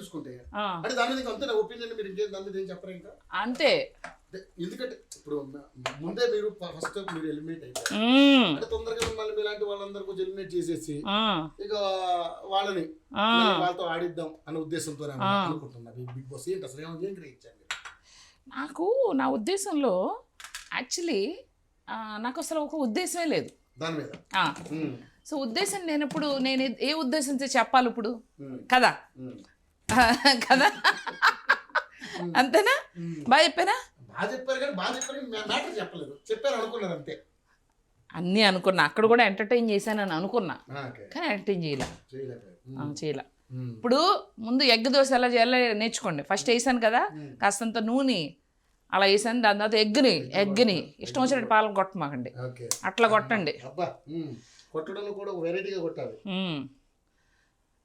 చూసుకుంటే అంటే దాని మీద అంతే ఒపీనియన్ మీరు ఇంకేం దాని మీద ఏం చెప్పరు ఇంకా అంతే ఎందుకంటే ఇప్పుడు ముందే మీరు ఫస్ట్ మీరు ఎలిమినేట్ అయిపోయారు అంటే తొందరగా మళ్ళీ మీలాంటి వాళ్ళందరూ కొంచెం ఎలిమినేట్ చేసేసి ఇక వాళ్ళని వాళ్ళతో ఆడిద్దాం అనే ఉద్దేశంతో అనుకుంటున్నారు బిగ్ బాస్ ఏంటి అసలు ఏం గ్రహించారు నాకు నా ఉద్దేశంలో యాక్చువల్లీ నాకు అసలు ఒక ఉద్దేశమే లేదు దాని మీద సో ఉద్దేశం లేనప్పుడు నేను ఏ ఉద్దేశంతో చెప్పాలి ఇప్పుడు కదా కదా అంతేనా బాగా చెప్పానా అంతే అన్నీ అనుకున్నా అక్కడ కూడా ఎంటర్టైన్ చేశానని అనుకున్నా కానీ ఎంటర్టైన్ చేయలే ఇప్పుడు ముందు ఎగ్ దోశ ఎలా చేయాలో నేర్చుకోండి ఫస్ట్ వేసాను కదా కాస్తంత నూనె అలా వేసాను దాని తర్వాత ఎగ్ని ఇష్టం వచ్చినట్టు పాలు కొట్టమాకండి అట్లా కొట్టండి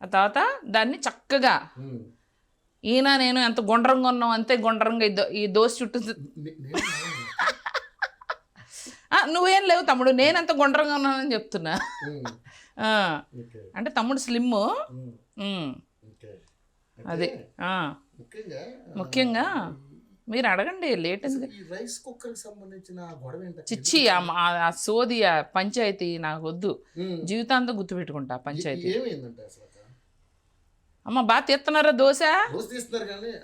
ఆ తర్వాత దాన్ని చక్కగా ఈయన నేను ఎంత గుండ్రంగా ఉన్నాం అంతే గుండ్రంగా ఈ దోశ చుట్టూ నువ్వేం లేవు తమ్ముడు నేను ఎంత గుండ్రంగా ఉన్నానని చెప్తున్నా అంటే తమ్ముడు స్లిమ్ అది ముఖ్యంగా మీరు అడగండి లేటెస్ట్ రైస్ కుక్కర్ సంబంధించిన చిచ్చి ఆ సోది ఆ పంచాయతీ నాకు వద్దు జీవితాంతం గుర్తుపెట్టుకుంటా పంచాయతీ అమ్మ బాగా తీస్తున్నారా దోశ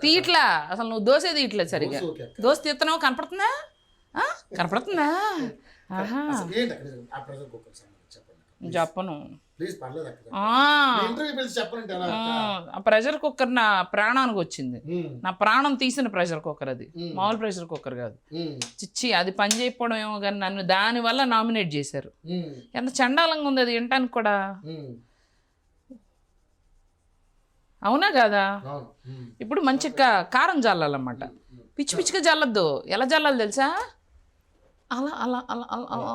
తీయట్లా అసలు నువ్వు దోశ తీయట్లేదు సరిగా దోశ తీస్తున్నావు కనపడుతుందా చెప్పను ప్రెషర్ కుక్కర్ నా ప్రాణానికి వచ్చింది నా ప్రాణం తీసిన ప్రెషర్ కుక్కర్ అది మామూలు ప్రెషర్ కుక్కర్ కాదు చిచ్చి అది పని చేయకపోవడం ఏమో కానీ నన్ను దాని వల్ల నామినేట్ చేశారు ఎంత చండాలంగా ఉంది అది వినటానికి కూడా అవునా కాదా ఇప్పుడు మంచిగా కారం జల్లాలన్నమాట పిచ్చి పిచ్చిగా జల్లద్దు ఎలా జల్లాలి తెలుసా అలా అలా అలా అలా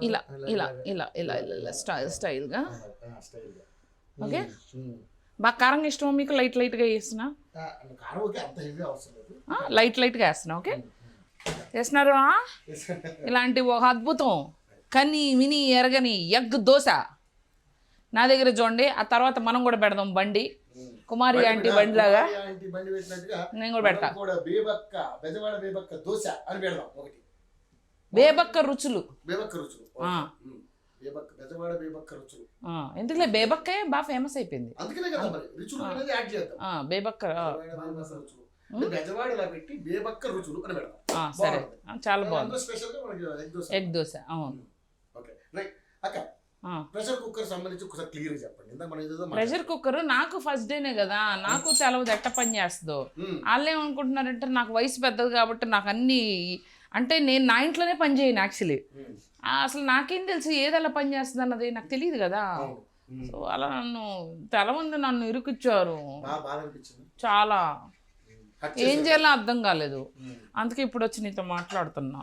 ఇలా ఇలా ఇలా ఇలా ఇలా స్టైల్గా ఓకే బాగా కారంగా ఇష్టమా మీకు లైట్గా వేస్తున్నా లైట్గా వేస్తున్నా ఓకే వేస్తున్నారు ఇలాంటి ఒక అద్భుతం కని విని ఎరగని ఎగ్ దోశ నా దగ్గర చూడండి ఆ తర్వాత మనం కూడా పెడదాం బండి కుమారి ఆంటీ బండి లాగా నేను కూడా పెడతా బేబక్క రుచులు ఎందుకులే బేబక్కే బాగా ఫేమస్ అయిపోయింది బేబక్క సరే చాలా బాగుంది ఎగ్ దోశ అవును ప్రెషర్ కుక్కర్ సంబంధించి ఒకసారి క్లియర్ చెప్పండి ప్రెషర్ కుక్కర్ నాకు ఫస్ట్ డేనే కదా నాకు తెలవదు ఎట్ట పని చేస్తుందో వాళ్ళు ఏమనుకుంటున్నారంటే నాకు వయసు పెద్దది కాబట్టి నాకు అన్ని అంటే నేను నా ఇంట్లోనే పని చేయను యాక్చువల్లీ అసలు నాకేం తెలుసు ఏది అలా పని చేస్తుంది అన్నది నాకు తెలియదు కదా సో అలా నన్ను తెలవంది నన్ను ఇరుకిచ్చారు చాలా ఏం చేయాలో అర్థం కాలేదు అందుకే ఇప్పుడు వచ్చి నీతో మాట్లాడుతున్నా